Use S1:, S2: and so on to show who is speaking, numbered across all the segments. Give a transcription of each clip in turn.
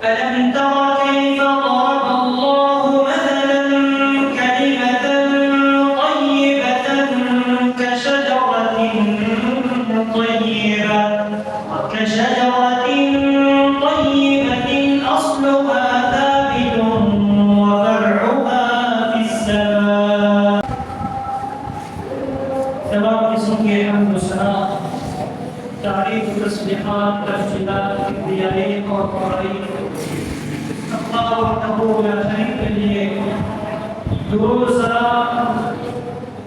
S1: ألم تر كيف ضرب الله مثلا كلمة طيبة كشجرة طيبة أصلها ثابت وفرعها في السماء. تمام قسم کے حمد و ثنا، تعریف، تسبیحات، تفضیلات، کبریائی اور بڑائی اللہ وحدہ لا شریک کے لیے۔ درود و سلام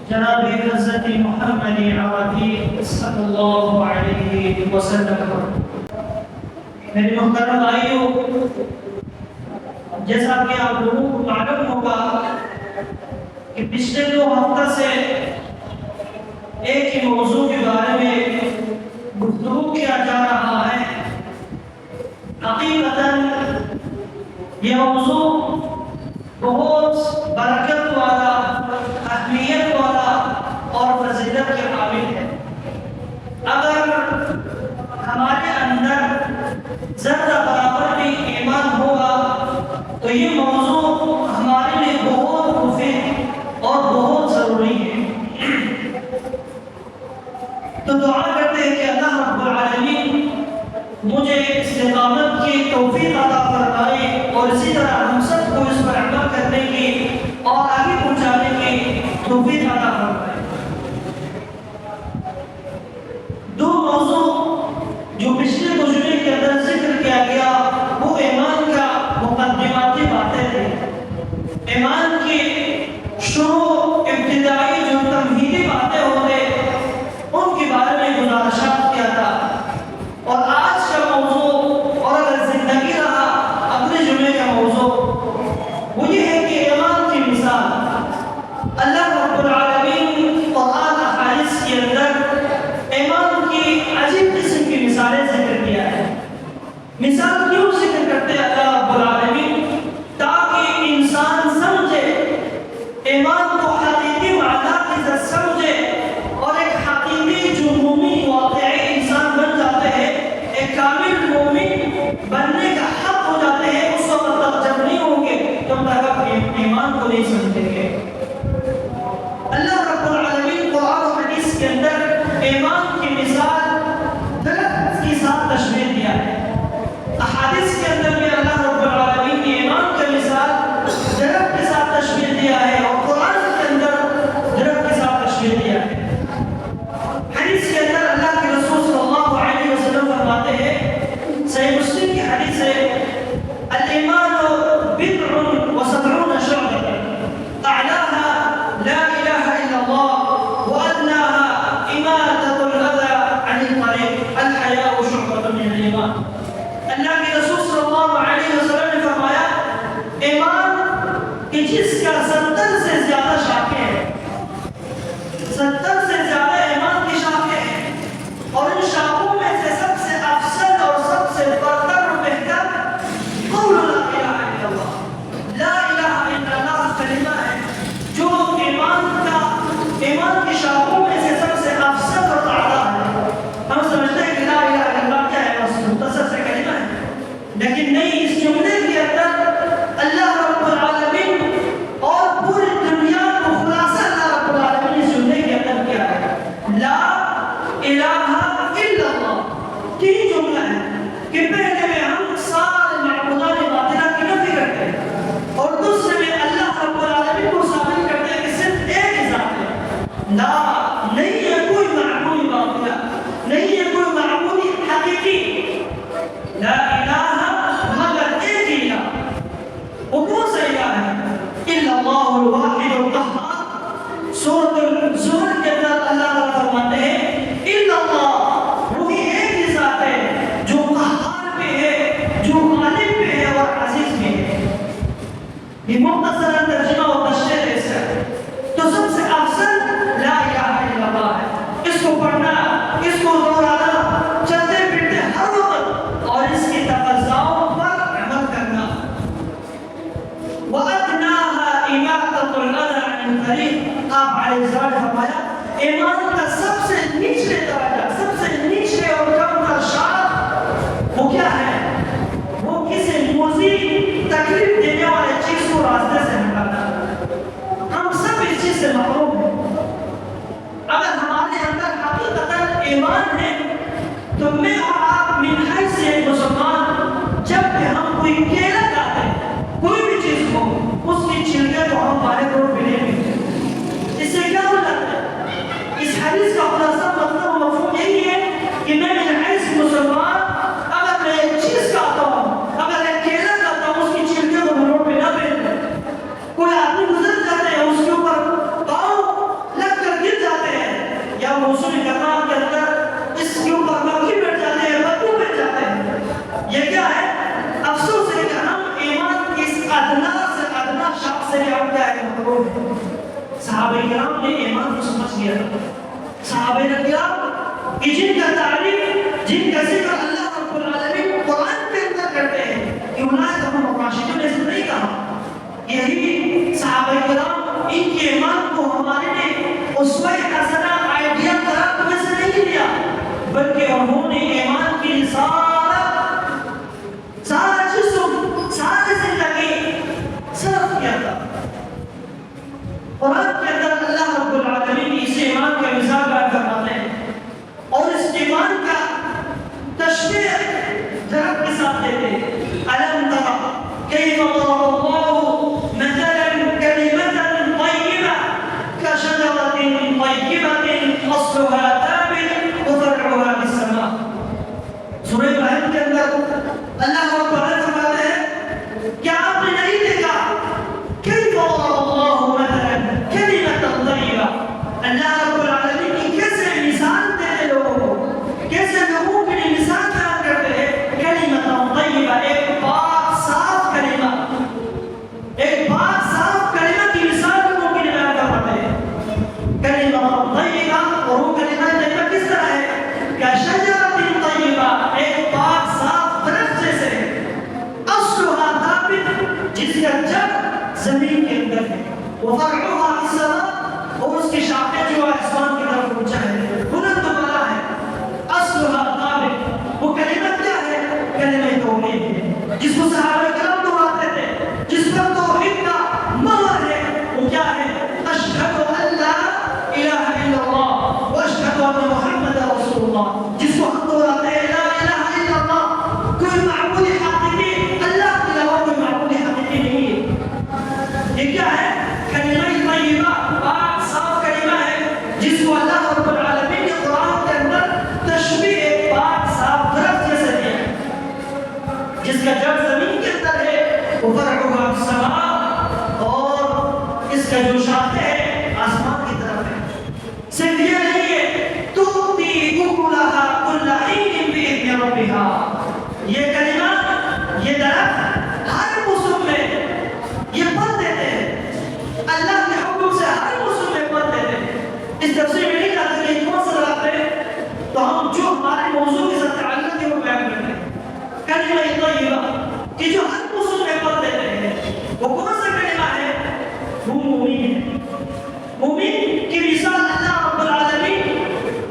S1: جناب حضرت محمد عربی صلی اللہ علیہ وسلم۔ میرے محترم بھائیو، جیسا کہ آپ لوگوں کو معلوم ہوگا کہ پچھلے 2 ہفتہ سے ایک ہی موضوع کے بارے میں گفتگو کیا جا رہا ہے۔ حقیقتاً یہ موضوع بہت برکت والا، اہمیت والا اور فضیلت کے قابل ہے۔ اگر ہمارے اندر ذرہ برابر بھی ایمان ہوگا تو یہ موضوع ہمارے لیے بہت مفید اور بہت ضروری ہے۔ تو دعا کرتے ہیں کہ اللہ رب العالمین مجھے استقامت کی توفیق عطا فرمائے اور اسی طرح ہم سب کو اس پر عمل کرنے کی اور آگے پہنچانے کی توفیق عطا فرمائے۔ 2 موضوع جو پچھلے مجمع کے اندر ذکر کیا گیا وہ ایمان کا مقدماتی باتیں تھیں۔ ایمان کی شروع ابتدائی جو تمہیدی باتیں ہوتے ان کے بارے میں گزارشات کیا تھا، اور آج کا موضوع اور اگر زندگی رہا اگلے جمعے کا موضوع وہ یہ ہے کہ ایمان کی مثال۔ اللہ رب العالمین قرآن احادیث کے اندر ایمان کی عجیب قسم کی مثالیں ذکر کیا ہے۔ مثال کیوں ذکر کرتے ہیں اللہ رب العالمین؟ تاکہ انسان سمجھے، ایمان کو حقیقی معنی کے ساتھ سمجھے اور ایک حقیقی جو مومن واقعی انسان بن جاتے ہیں، ایک کامل مومن بننے کا حق ہو جاتے ہیں، اس وقت تک جب نہیں ہوں گے تب تک ایمان کو نہیں سمجھیں گے۔ اللہ رب العالمین قرآن و حدیث کے اندر ایمان کی مثال درخت کے ساتھ تشبیہ دیا ہے۔ احادیث کے اندر بھی اللہ رب العالمین نے ایمان کی مثال درخت کے ساتھ تشبیہ دیا ہے، اور قرآن کے اندر درخت کے ساتھ تشبیہ دیا ہے۔ حدیث کے اندر اللہ کے رسول صلی اللہ علیہ وسلم فرماتے ہیں، صحیح مسلم کی حدیث ہے، الایمان بضع وسبعون شعبة اعلاها لا الہ الا اللہ وادناها اماطة الاذى عن الطريق الحیاء شعبة من الایمان۔ اللہ کے رسول صلی اللہ علیہ وسلم نے فرمایا ایمان کہ جس کا 70 سے زیادہ شاخیں ہیں، 70 سے زیادہ ایمان کی شاخیں ہیں، اور ان شاخوں میں سے سب سے افضل اور سب سے برتر و بہتر قول لا الہ الا اللہ، لا الہ الا اللہ کلمہ ہے جو ایمان کی شاخوں میں سے سب سے افضل اور اعلیٰ ہے۔ ہم سمجھتے ہیں کہ لا الہ الا اللہ کیا ہے، بس مختصر سے کلمہ ہے، لیکن نہیں، اس جملے کے اندر اللہ رب العالمین اور پوری دنیا کو خلاصہ اللہ رب العالمین اس جملے کے اندر کیا ہے، لا الہ الا اللہ۔ 3 جملہ ہے کہ پہلے میں ہم سارے معبودان باطلہ کی نفی کرتے ہیں، اور دوسرے میں اللہ رب العالمین کو ثابت کرتے ہیں کہ صرف ایک ہی ذات ہے، لا، نہیں ہے کوئی معبود باطلہ، نہیں ہے کوئی معبود حقیقی، لا الہ مگر ایک ہی الہ۔ وہ کون سا الہ ہے؟ الا اللہ الواحد القہار۔ سورۃ الزمر کے اندر اللہ تعالیٰ فرماتے ہیں الا اللہ، وہی ایک ہی ذات ہے جو قہار بھی ہے، جو غالب بھی ہے اور عزیز بھی ہے۔ یہ مختصر ترجمہ و تشریح ہے اس کا۔ تو سب سے افضل لا الہ الا اللہ ہے، اس کو پڑھنا، اس کو دہرانا چلتے پھرتے ہر وقت، اور اس کی تقاضاؤں پر عمل کرنا۔ وَأَدْنَاهَا إِمَاطَةُ الْأَذَى عَنِ الطَّرِيقِ۔ آپ علیہ السلام نے فرمایا ایمان کا سب سے نچلے درجہ، سب سے نچلے اور کم تر شاخ وہ کیا ہے؟ وہ کسی موضوع تکلیف دینے والے چیز کو راستے سے ہٹاتا ہے. ہم سب اس چیز سے محروم ہیں. اگر ہمارے اندر حقیقتاً ایمان ہے تو میں اور آپ من حیث ایک مسلمان جب کہ ہم کوئی کیلا کھاتے ہیں کوئی بھی چیز ہو اس کی چھلکے کو ہم ہمارے کو ملیں گے. اس سے کیا ہو جاتا ہے؟ اس حدیث کا خلاصہ مطلب و مفہوم یہی ہے کہ میں من حیث مسلمان اگر میں ایک چیز کھاتا ہوں اگر ایک کیلا کھاتا ہوں اس کی چھلکے کو میں روڈ پہ نہ پھینک دوں. کوئی آدمی گزر جاتے ہیں اس کے اوپر پاؤں لگ کر گر جاتے ہیں یا موسم گرما کے اندر اس کے اوپر مکھی بیٹھ جاتے ہیں بدبو بیٹھ جاتے ہیں. یہ کیا ہے؟ افسوس ہے کہ ہم ایمان کی اس ادنا سے ادنا شخص سے ہم کیا ہے محروم ہیں. صحابہ کرام نے ایمان کو سمجھ لیا. صحابہ کرام کہ جن کا تعریف جن کا ذکر اللہ رب العالمین قرآن کے اندر کرتے ہیں کہ اولئک هم الراشدون نے نہیں کہا. یہی صحابہ کرام ان کے ایمان کو ہمارے لیے اسوہ حسنہ آئیڈیا قرار میں سے نہیں لیا بلکہ انہوں نے ایمان کی سارا جسم ساری زندگی صرف کیا تھا. قرآن کے اندر اللہ رب العالمین اس ایمان کا مثال بیان فرماتے ہیں اور اس ایمان کا تشبیہ ضرب کے ساتھ دیتے ہیں. ألم تر كيف ضرب الله مثلا كلمة طيبة كشجرة طيبة أصلها ثابت وفرعها في السماء. سورہ ابراہیم کے اندر اللہ رب العالمین فرماتے ہیں کیا آپ نے نہیں دیکھا كيف ضرب الله مثلا كلمة طيبة. اللہ رب العالمین کی کیسے مثال دیتے لوگوں کو کیسے لوگوں کے لیے مثال بیان کرتے ہیں. كلمة طيبة ایک پاک صاف کلمہ ایک پاک صاف کلمہ کی مثال لوگوں کے لیے بیان کرتے ہیں. كلمة طيبة اور وہ کلمہ طیبہ کس طرح ہے؟ كشجرة طيبة ایک پاک صاف درخت جیسے اصلها ثابت جس کا جڑ زمین کے اندر ہے وفرعها في السماء اور اس کی شاخیں جو آسمان کی طرف اونچا ہے بلند و بالا ہے. اصلها ثابت وہ کلمہ کیا ہے؟ کلمہ توحید ہے جس کو صحابہ کرام دہراتے تھے جس پر توحید کا مہر ہے. وہ کیا ہے؟ اشہد ان لا الہ الا اللہ واشہد ان محمد رسول اللہ. جس کو ہم دہراتے ہیں لا الہ الا اللہ کوئی معبود حقیقی اللہ کے علاوہ کوئی معبود حقیقی نہیں ہے. یہ کیا ہے؟ کلمہ طیبہ پاک صاف کلمہ ہے جس کو اللہ رب العالمین نے قرآن کے اندر تشبیہ ایک پاک صاف درخت جیسے دیا جس کا جڑ زمین کے اندر ہے وفرعها في السماء اور اس کا جو شاخیں ہے آسمان کی طرف ہے. صرف یہ نہیں ہے تؤتی اکلها کل حین باذن ربها. یہ کلمہ یہ درخت ہر موسم میں یہ پھل دیتے ہیں. اللہ کے حکم سے ہر موسم میں پھل دیتے ہیں. اس تفسیر میں نہیں کہا کہ یہ کون سا درخت ہے تو ہم جو ہمارے موضوع کے ساتھ تعلق ہے وہ بیان کرتے ہیں. کلمہ طیبہ کہ جو ہر موسم میں پھل دیتے ہیں وہ کون سا کلمہ ہے؟ وہ مومن ہے. مومن کی مثال اللہ رب العالمین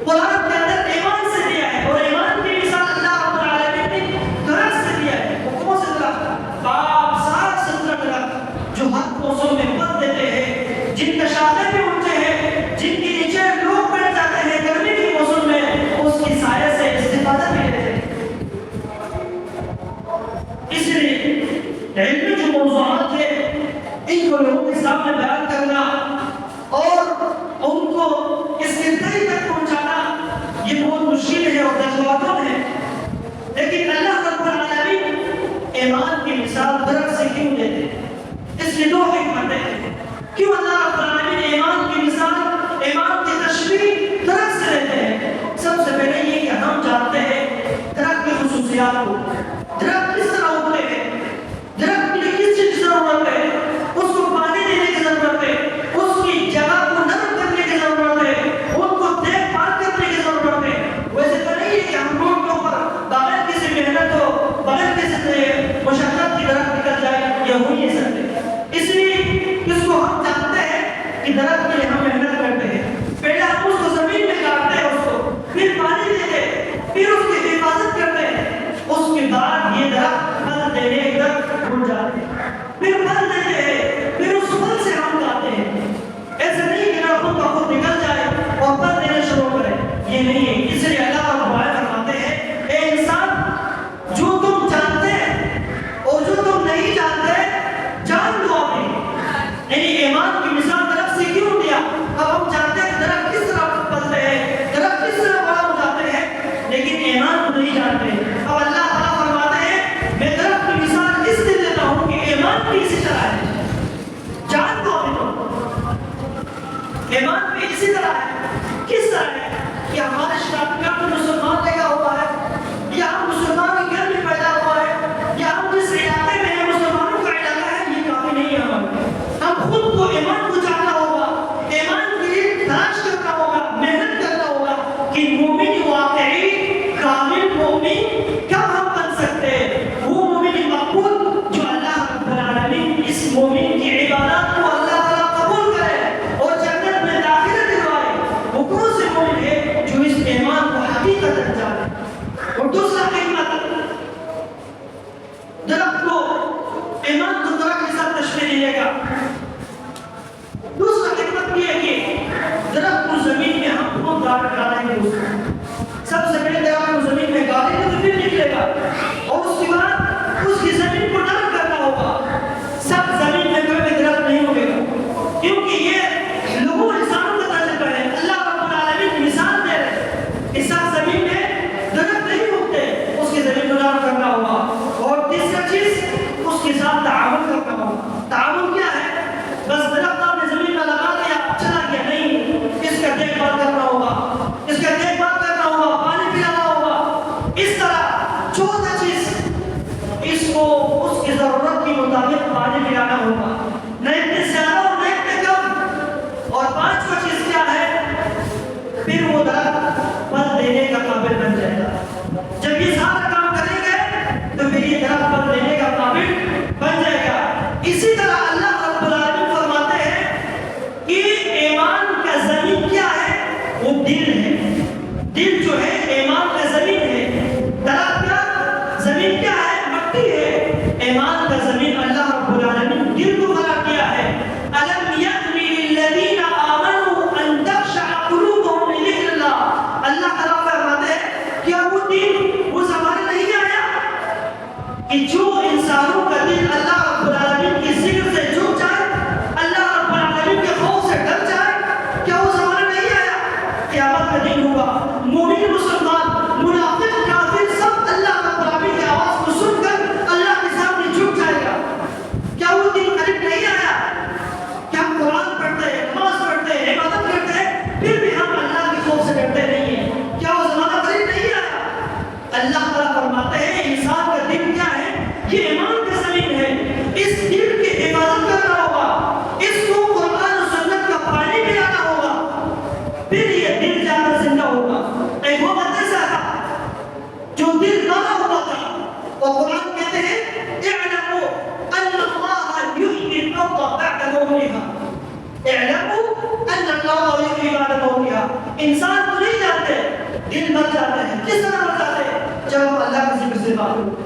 S1: قرآن کے اندر ایمان سے دیا ہے اور ایمان کی مثال اللہ رب العالمین نے درخت سے دیا ہے. وہ کون سے درخت؟ پاک صاف ستھرا درخت جو ہر موسم میں پھل دیتے ہیں جن کا شاخیں بھی اونچے ہیں جن کے نیچے لوگ بیٹھ جاتے ہیں گرمی کے موسم میں اس کی سایہ سے استفادہ بھی لیتے ہیں. اس لیے علمی جو موضوعات ہیں ان کو لوگوں کے سامنے بیان کرنا اور ان کو اس کے تہہ تک پہنچانا یہ بہت مشکل ہے اور دشوار ہے. لیکن اللہ رب العالمین ایمان کی مثال درخت سے کیوں دیتے ہیں؟ اس لیے دو حکمتیں ہیں. کیوں اللہ رب العالمین ایمان کی مثال ایمان کی تشبیہ درخت سے دیتے ہیں؟ سب سے پہلے یہ کہ ہم جانتے ہیں درخت کی خصوصیات کو. درخت کس طرح ہوتے ہیں؟ درخت کے لیے کس چیز کی ضرورت ہے؟ اس کو پانی دینے کی ضرورت ہے اس کی جگہ کو نرم کرنے کی ضرورت ہے ان کو دیکھ بھال کرنے کی ضرورت ہے. ویسے تو نہیں ہے کہ ہم روڈ کے اوپر بغیر کسی محنت ہو بغیر کسی مشقت کی درخت نکل جائے یا ہو نہیں سکتے. اس لیے اس کو ہم جانتے ہیں یہ نہیں ہے. اس لیے اللہ رب العالمین فرماتے ہیں اے انسان جو تم جانتے اور جو تم نہیں جانتے جان لو اپنی. یعنی ایمان کی مثال درخت سے کیوں دیا؟ اب ہم جانتے ہیں درخت کس طرح پلتے ہیں، درخت کس طرح بڑا ہو جاتے ہیں، لیکن ایمان کو نہیں جانتے. اب اللہ تعالیٰ فرماتے ہیں میں درخت کی مثال اس لیے دیتا ہوں کہ ایمان بھی اسی طرح ہے. جان لو اپنی ایمان بھی اسی طرح ہے. کس طرح ہے کہ ہمارے شراب کا تو مسلمان لگا ہوا ہے، یا ہم مسلمان کے گھر میں پیدا ہوا ہے، یا ہم جس علاقے میں ہیں مسلمانوں کا علاقہ ہے، یہ کافی نہیں ہے ہمارے. ہم خود کو ایمان کو جاننا ہوگا، ایمان کے لیے تلاش کرنا ہوگا، محنت کرنا ہوگا کہ مومن واقعی کامل مومن کب ہم بن سکتے ہیں. وہ مومن مقبول جو اللہ رب العالمین اس مومن کی عبادات کو اللہ تعالیٰ قبول کرے اور جنت میں داخلہ دلوائے. وہ کون سے مومن ہے جو اس ایمان کو حقیقت جانے. اور دوسرا حکمت درخت کو ایمان کو درخت کے ساتھ تشبیہ دینے کا دوسرا حکمت یہ ہے کہ درخت کو زمین میں ہم خود ڈالیں گے. سب سے پہلے درخت کو زمین میں ڈالیں گے تو پھر نکلے گا، اور اس کے بعد اس کی زمین کو نرم کرنا ہوگا. سب زمین میں کوئی بھی درخت نہیں ہوگا، کیونکہ یہ لوگوں انسانوں کا تجربہ ہے. اللہ رب العالمین مثال دے رہے ہیں کہ سب زمین میں درخت نہیں ہوتے، اس کی زمین کو نرم کرنا ہوگا. اور تیسرا چیز اس کے ساتھ تعاون کرنا ہوگا. تعاون کیا ہے؟ بس درخت آپ نے زمین میں لگا دیا چلا گیا نہیں، اس کا دیکھ بھال کرنا ہوگا، اس کا دیکھ بھال کرنا ہوگا، پانی پلانا ہوگا. اس طرح چوتھا چیز اس کو اس کی ضرورت کے مطابق پانی پلانا ہوگا، نہ اتنے زیادہ اور نہ اتنے کم. اور پانچواں چیز کیا ہے؟ پھر وہ درخت پھل دینے کا قابل بن جائے گا. جب یہ سارا کام کریں گے تو پھر یہ درخت پھل دینے کا قابل بن جائے گا. اسی طرح اللہ رب العالمین فرماتے ہیں کہ ایمان کا زمین کیا ہے؟ وہ دل ہے. دل جو ہے ایمان کا زمین ہے. درخت کا زمین کیا ہے؟ مٹی ہے. ایمان کا زمین اللہ رب العالمین دل کو بنا کیا ہے. الم یأن للذین آمنوا ان تخشع قلوبهم لذکر اللہ. اللہ تعالیٰ فرماتے ہیں کیا وہ دن وہ زمانہ نہیں آیا کہ جو انسانوں کا دل اللہ رب العالمین کے ذکر سے جھک جائے، اللہ رب العالمین کے خوف سے ڈر جائے؟ کیا وہ زمانہ نہیں آیا؟ قیامت کا دن ہوگا. مومن مسلمان منافق کافر سب اللہ رب العالمین کی آواز کو سن کر اللہ کے سامنے جھک جائے گا. کیا وہ دن قریب نہیں آیا؟ کیا ہم قرآن پڑھتے ہیں، نماز پڑھتے ہیں، عبادت کرتے ہیں، پھر بھی ہم اللہ کے خوف سے ڈرتے نہیں ہیں؟ کیا وہ زمانہ قریب نہیں آیا؟ اللہ تعالیٰ فرماتے ہیں انسان کا دل کیا ہے؟ یہ ایمان کا زمین ہے. اس دل کی حفاظت کرنا ہوگا، اس کو قرآن و سنت کا پانی پلانا ہوگا، پھر یہ دل جا کر زندہ ہوگا. ایک وہ مدرسہ تھا جو دل نہ ہوتا تھا، اور قرآن کہتے ہیں اعلموا ان اللہ یحیی الارض بعد موتها. اعلموا ان اللہ یحیی بعد موتها. انسان تو نہیں جانتے، دل مر جاتے ہیں. کس طرح مر جاتے ہیں؟ جب ہم اللہ کے ذکر سے غافل ہوتے،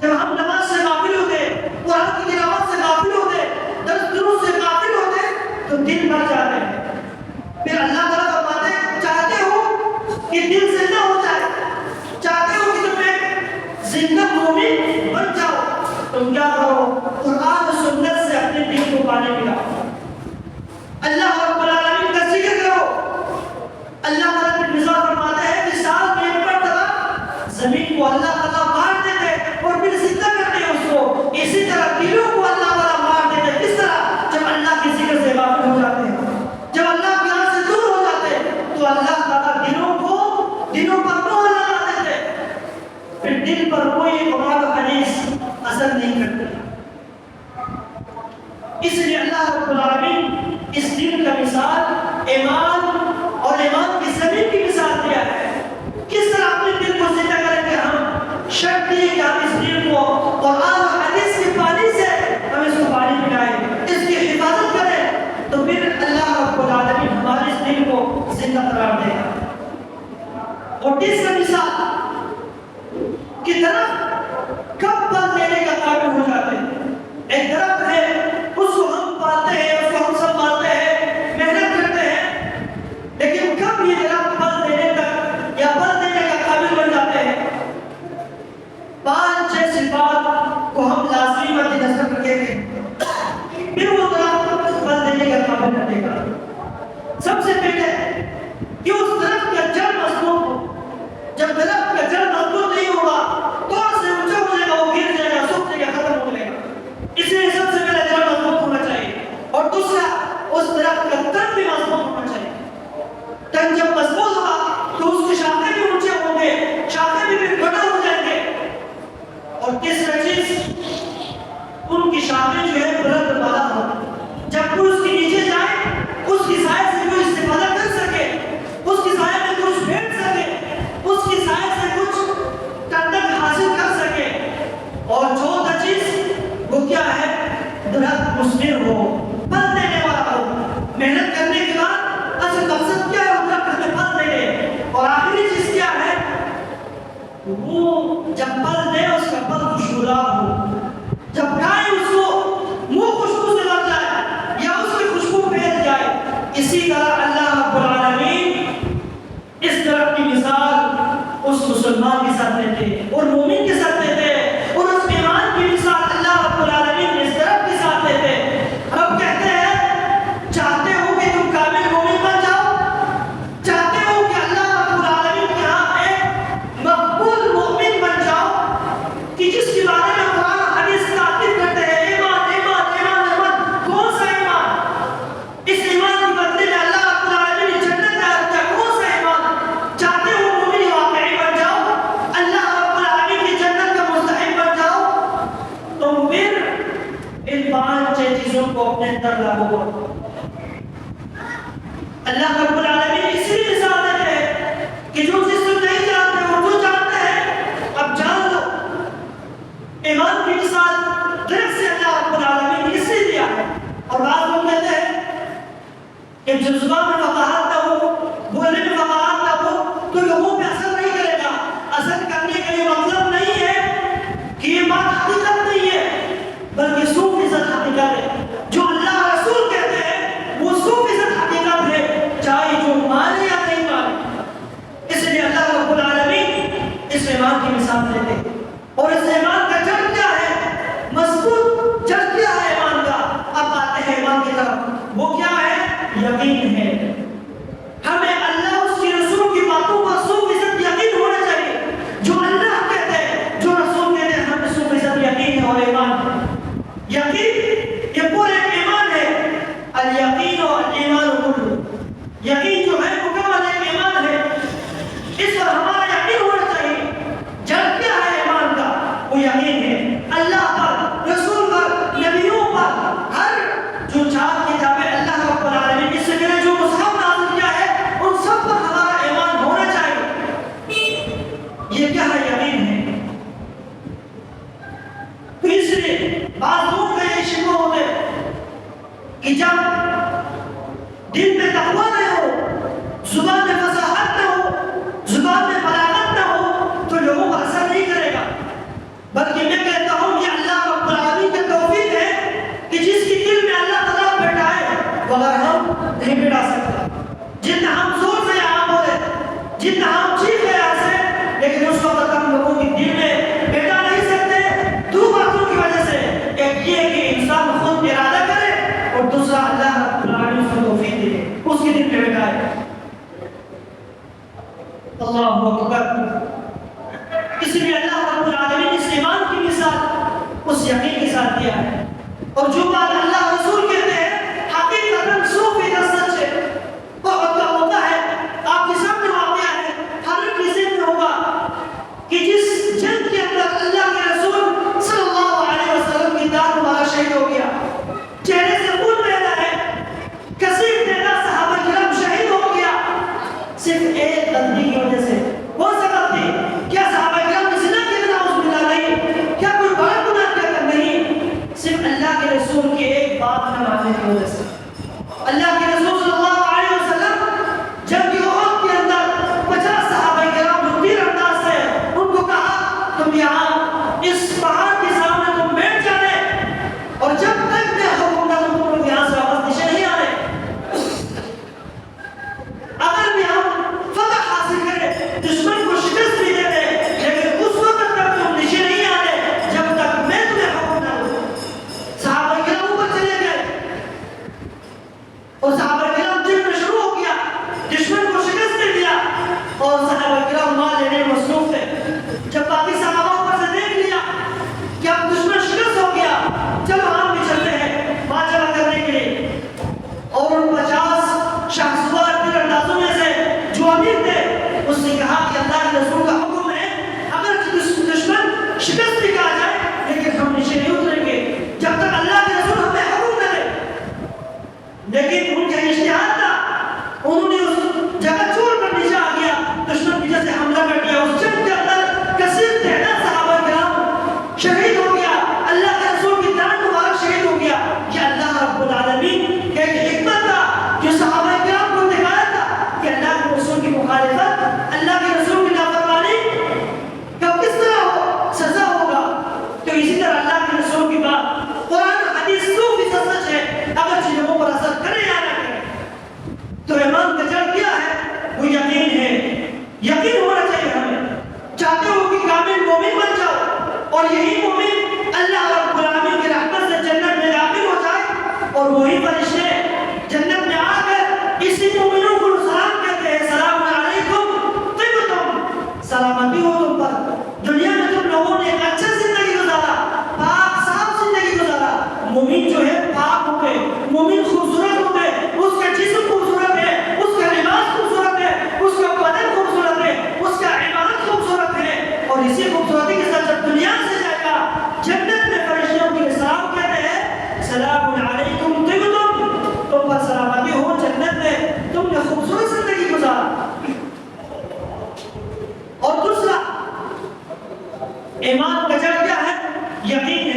S1: جب ہم نماز سے غافل ہوتے، قرآن کی تلاوت سے غافل ہوتے، درس دروس سے غافل ہوتے، تو دل مر جاتے ہیں. پھر اللہ تعالیٰ فرماتے ہیں چاہتے ہو کہ دل زندہ ہو جائے، چاہتے ہو کہ تم ایک زندہ مومن بن جاؤ، تم کیا کرو؟ قرآن و سنت سے اپنے دل کو پانی پلاؤ، اللہ رب العالمین کا ذکر کرو. اللہ تعالیٰ نے مثال فرماتا ہے مثال میں پڑھ دلا زمین کو اللہ تعالیٰ مار دیتے اور پھر زندہ کرتے اس کو. اسی طرح دلوں کو اللہ تعالیٰ مار دیتے. کس طرح؟ جب اللہ کے ذکر سے غافل ہو جاتے ہیں، جب اللہ کے یہاں سے دور ہو جاتے ہیں، تو اللہ تعالیٰ دلوں پر مہر لگا دیتے، پھر دل پر کوئی قرآن و حدیث اثر نہیں کرتے. اس لیے اللہ رب العالمین اس دل کا مثال ایمان اور ایمان کی زمین کی مثال دیا ہے. کس طرح اپنے دل کو زندہ کریں گے ہم؟ شرط یہ کہ ہم اس دل کو قرآن اور حدیث کے پانی سے ہم اس کو پانی پلائیں، اس کی حفاظت کریں، تو پھر اللہ رب العالمین ہمارے اس دل کو زندہ قرار دے گا. اور تیسرا مثال کہ درخت کب پھل دینے کا قابل ہو جاتے ہیں. ایک درخت ہے، اس کو ہم پالتے ہیں، اس کو ہم سنبھالتے ہیں، محنت کرتے ہیں، لیکن کب یہ درخت پھل دینے تک چھاویں جو ہے بلند بالا ہو، جب کوئی اس کے نیچے جائے اس کی سائے سے کوئی استفادہ کر سکے، اس کی سائے میں کچھ بیٹھ سکے، اس کی سائے سے کچھ ٹھنڈک حاصل کر سکے۔ اور چوتھا چیز وہ کیا ہے؟ درخت مثمر ہو، پھل دینے والا ہو، محنت کرنے کے بعد اصل مقصد کیا ہے؟ درخت میں پھل دے دے۔ اور آخری چیز کیا ہے؟ وہ جب پھل دے اس کا پھل خوشبودار ہو، جب کھائے اس کو منہ خوشبو سے بھر جائے یا اس کی خوشبو پھیل جائے۔ اسی طرح اللہ رب العالمین اس درخت کی مثال اس مسلمان کے ساتھ دیتے اور مومن کے ساتھ دیتے، اور اس ایمان کی مثال اللہ رب العالمین اس درخت کے ساتھ دیتے۔ رب کہتے ہیں چاہتے ہو کہ تم کامل مومن بن جاؤ، چاہتے ہو کہ اللہ رب العالمین کے ہاں ایک مقبول مومن بن جاؤ کہ جس کے بارے میں قرآن حدیث تاکید کرتے ہیں ایمان ایمان ایمان ایمان۔ کون سا ایمان؟ اس ایمان کے بدلے میں اللہ رب العالمین نے جنت عطا کیا۔ کون سا ایمان؟ چاہتے ہو مومن واقعی بن جاؤ، اللہ رب العالمین کی جنت کا مستحق بن جاؤ، تو پھر ان 5 چیزوں کو اپنے اندر لاگو کرو۔ اللہ رب العالمین اس لیے مثال دیتے ہیں کہ جو چیز تم نہیں جانتے اور جو جانتے ہیں اب جان لو۔ ایمان کی مثال درخت سے اللہ رب العالمین نے اس لیے دیا ہے۔ اور بعض لوگ کہتے ہیں کہ جب زبان میں فقاہت نہ ہو، بولنے میں فقاہت نہ ہو تو لوگوں پہ اثر نہیں کرے گا۔ اثر کرنے کا یہ مطلب نہیں ہے کہ یہ بات حقیقت نہیں ہے، بلکہ 100% حقیقت ہے۔ جو اللہ رسول کہتے ہیں وہ 100% حقیقت ہے، چاہے جو مانے یا نہیں مانے۔ اس لیے اللہ رب العالمین اس ایمان کی مثال دیتے ہیں۔ اور اس ایمان کا جڑ کیا ہے؟ مضبوط جڑ کیا ہے ایمان کا؟ اب آتے ہیں ایمان کی طرف۔ وہ کیا ہے؟ یقین ہے۔ ہمیں اللہ اس کے رسول کی باتوں پر 100% یقین ہونا چاہیے۔ جو اللہ کہتے ہیں، جو رسول کہتے ہیں، ہمیں 100% یقین ہے اور ایمان ہے۔ یقین یہ پورا ایمان ہے۔ الیقین و الایمان کلہ، یقین جو ہے مکمل ایمان ہے، اس پر ہمارا یقین ہونا چاہیے۔ جڑ کیا ہے ایمان کا؟ وہ یقین ہے اللہ پر، رسول پر، نبیوں پر، ہر جو 4 کتابیں اللہ رب العالمین اس سے پہلے جو مصحف نازل کیا ہے ان سب پر ہمارا ایمان ہونا چاہیے۔ یہ کیا ہے؟ یقین ہے۔ تو اس لیے بعض لوگ کا یہ شبہ ہوتے کہ جب دل میں تقویٰ نہ ہو، زبان میں فصاحت نہ ہو، زبان میں بلاغت نہ ہو تو لوگوں کو اثر نہیں کرے گا۔ بلکہ میں کہتا ہوں یہ اللہ رب العالمین کی توفیق ہے کہ جس کی دل میں اللہ تعالیٰ بیٹھائے مگر ہم نہیں بیٹھا سکتا۔ جتنا ہم زور سے یہاں بولے، جتنا ہم چیخے یہاں سے، لیکن اس وقت ہم لوگوں کی دل میں بیٹھا نہیں سکتے 2 باتوں کی وجہ سے۔ ایک یہ کہ انسان خود ارادہ کرے اور دوسرا اللہ رب العالمین کو توفیق دے اس کے دل میں بیٹھائے۔ اللہ اکبر۔ اس لیے اللہ رب العالمین اس ایمان کی مثال اس یقین کے ساتھ دیا ہے۔ اور جو بات اللہ رسول کہتے ہیں حقیقتاً 100% سچ ہے۔ وقت کا موقع ہے، آپ کے سامنے واقعہ ہے، ہر ایک کے ذہن میں ہوگا کہ جس جنگ کے اندر اللہ کے رسول صلی اللہ علیہ وسلم کی داد مبارک شہید ہو گیا، چہرے سے خون بہ رہا ہے، کثیر تعداد صحابہ کرام شہید ہو گیا، صرف ایک غلطی کی وجہ سے۔ کون سا غلطی؟ کیا صحابہ کرام نے زنا کیا؟ نعوذ باللہ نہیں۔ کیا کوئی بڑا گناہ کیا؟ نہیں، صرف اللہ کے رسول کی ایک بات نہ ماننے کی وجہ سے۔ اللہ کے رسول صلی اللہ علیہ وسلم جنگ احد کے اندر 50 صحابہ کرام جو تیر انداز تھے ان کو کہا تم یہاں اس پہاڑ کے سامنے تم بیٹھ جانے، اور جب تک میں حکم نہ دوں تم یہاں سے واپس نیچے نہیں آنے۔ اگر بھی ہم فتح حاصل کریں، دشمن کو شکست بھی دے دیں، لیکن اس وقت تک تم نیچے نہیں آنے جب تک میں تمہیں حکم نہ دوں۔ صحابہ کرام اوپر چلے گئے اور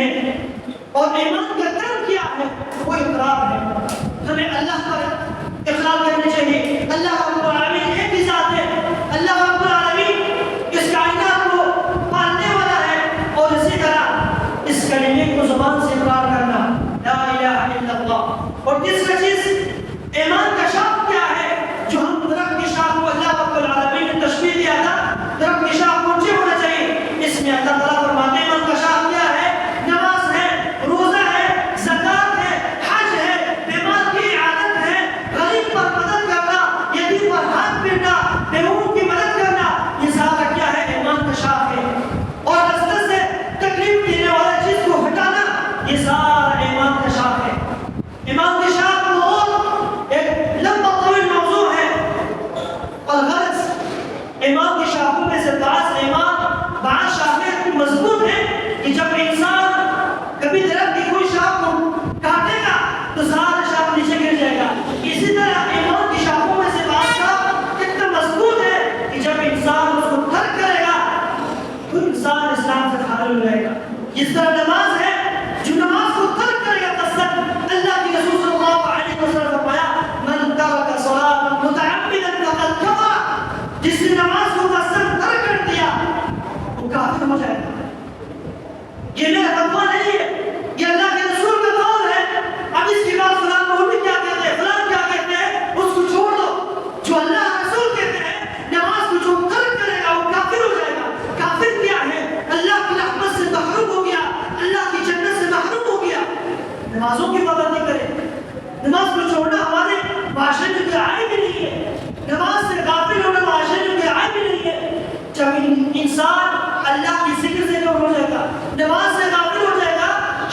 S1: ہیں اور ایمان کا کام کیا ہے وہ اقرار ہے. ہمیں اللہ پر اقرار کرنے چاہیے. اللہ رب العالمین ایک ہی ذات ہے. اللہ رب العالمین اس کائنات کو پالنے والا ہے. اور اسی طرح اس کلمے کو زبان سے اقرار کرنا لا الہ الا اللہ. اور تیسری چیز ایمان کا شاخ کیا ہے جو ہم درخت کی شاخ کو اللہ رب العالمین نے تشبیہ دیا تھا درخت کی شاخ اونچی ہونا چاہیے. اس میں اللہ تعالیٰ فرماتے ہیں ایمان کا شاخ کیا ہے؟ نماز ہے, روزہ ہے, زکات ہے, حج ہے, بیمار کی عادت ہے, غریب پر مدد کرنا, یتیم پر ہاتھ پھیرنا, بیوقوف کی مدد کرنا, یہ سارا کیا ہے؟ ایمان کا شاخ ہے. اور راستے سے تکلیف دینے والا چیز کو ہٹانا یہ سارا ایمان کا شاخ ہے. ایمان کی شاخ بہت ایک لمبا طویل موضوع ہے. اور غرض ایمان کی شاخوں میں سے بعض شاخیں اتنی مضبوط ہیں کہ جب انسان کبھی درخت کی کوئی شاخ کو کاٹے گا تو سارا شاخ نیچے گر جائے گا. اسی طرح ایمان کی شاخوں میں سے بعض شاخ اتنا مضبوط ہے کہ جب انسان اس کو ترک کرے گا تو انسان اسلام سے خارج ہو جائے گا. جس طرح نماز ہے جو نماز کو ترک کرے گا قسم اللہ کی رسول صلی اللہ علیہ وسلم فرمایا من ترک صلاۃ متعمدا فقد کفر. جس نے نماز کو قسم ترک کر دیا وہ کافر ہو جائے گا. یہ میرا فتویٰ نہیں ہے, یہ اللہ کے رسول کا قول ہے. اب اس کے بعد فلاں مولوی کیا کہتے ہیں, فلاں کیا کہتے ہیں, اس کو چھوڑ دو. جو اللہ رسول کہتے ہیں نماز کو جو ترک کرے گا وہ کافر ہو جائے گا. کافر کیا ہے؟ اللہ کی رحمت سے محروم ہو گیا, اللہ کی جنت سے محروم ہو گیا. نمازوں کی پابندی کرے. نماز کو چھوڑنا ہمارے معاشرے میں کوئی عیب بھی نہیں ہے. نماز سے غافل ہونا معاشرے میں کوئی عیب بھی نہیں ہے. جب انسان اللہ کی ذکر سے دور ہو جائے گا, نماز سے غافل ہو جائے گا,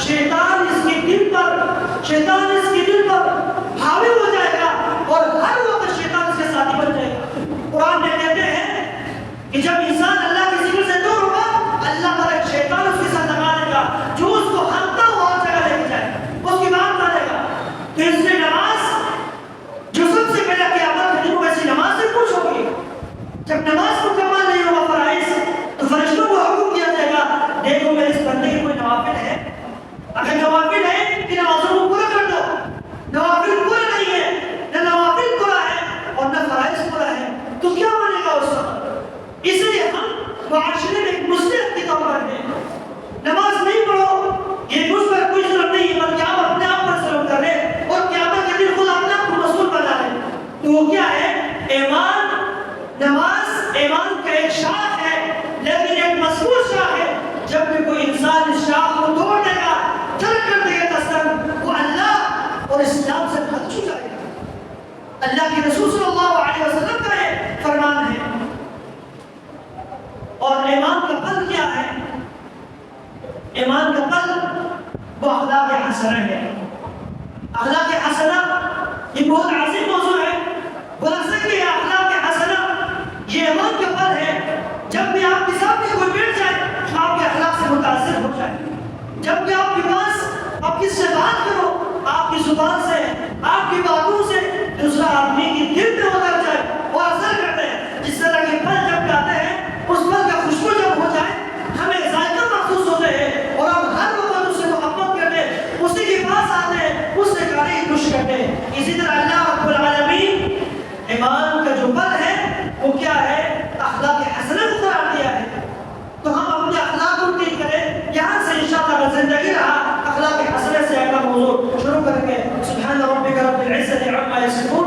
S1: شیطان اس کے دل پر حاوی ہو جائے گا اور ہر وقت شیطان اس کے ساتھی بن جائے گا. قرآن میں کہتے ہیں کہ جب انسان اللہ کی ذکر سے دور ہوگا اللہ تعالیٰ شیطان اس کے ساتھ لگا دے گا جو اس کو ہنتا ہوا ہر جگہ لے کے جائے گا, اس کی بات مانے گا. تو اس لیے نماز جو سب سے پہلے قیامت کے دن ویسی نماز سے پوچھو گی. جب نماز مکمل نہیں ہوگا فرائض تو فرشتوں کو حکم دیا جائے گا دیکھو میرے اس بندے کی کوئی نوافل ہے. اگر نوافل ہے کہ نمازوں کو پورا کر دو. نوافل پورا نہیں ہے, نہ نوافل پورا ہے اور نہ فرائض پورا ہے تو کیا مانے گا اس وقت. اس لیے ہم معاشرے میں ایک مصلحت کے طور پر ہیں. نماز نہیں پڑھو یہ مجھ پر کوئی ضرورت نہیں ہے بلکہ آپ اپنے آپ پر ضرور کر رہے اور قیامت کے دن خود اپنے آپ کو مسئول بنا رہے. تو وہ کیا ہے؟ ایمان. نماز ایمان کا ایک شاخ ہے لیکن ایک مضبوط شاخ ہے. جب بھی کوئی انسان اس شاخ کو توڑ دے گا, ترک کر دے گا قسم, وہ اللہ اور اسلام سے بھاگ چھو جائے گا. اللہ کے رسول صلی اللہ علیہ وسلم کا یہ فرمان ہے. اور ایمان کا قلب کیا ہے؟ ایمان کا قلب وہ اخلاق حسنہ ہے. اخلاق حسنہ یہ بہت عظیم موضوع ہے. بولا سکتے ہیں اخلاق حسنہ یہ ایمان کا قلب ہے. جب بھی آپ کے سامنے کوئی بیٹھ جائے آپ کے اخلاق سے متاثر ہو جائے. جب بھی آپ کے پاس آپ کس سے بات کرو آپ کی زبان سے آپ کی باتوں سے دوسرا آدمی کی دل پہ اتر جائے اور اثر کرتے ہیں. جس طرح کے پھل جب کھاتے ہیں اس پھل کا خوشبو جب ہو جائے ہمیں ذائقہ محسوس ہوتے ہیں اور ہم ہر وقت اس سے محبت کرتے ہیں, اسی کے پاس آتے ہیں, اس سے گانے خوش کرتے ہیں. اسی طرح اللہ رب العالمین ایمان کا جو پھل ہے وہ کیا ہے؟ اخلاق حسنہ کو قرار دیا ہے. تو ہم اپنے اخلاق کو ٹھیک کریں. یہاں سے انشاءاللہ اگر زندگی رہا اخلاق حسنہ سے اگلا موضوع شروع کریں گے. سبحان ربک رب العزة عما یصفون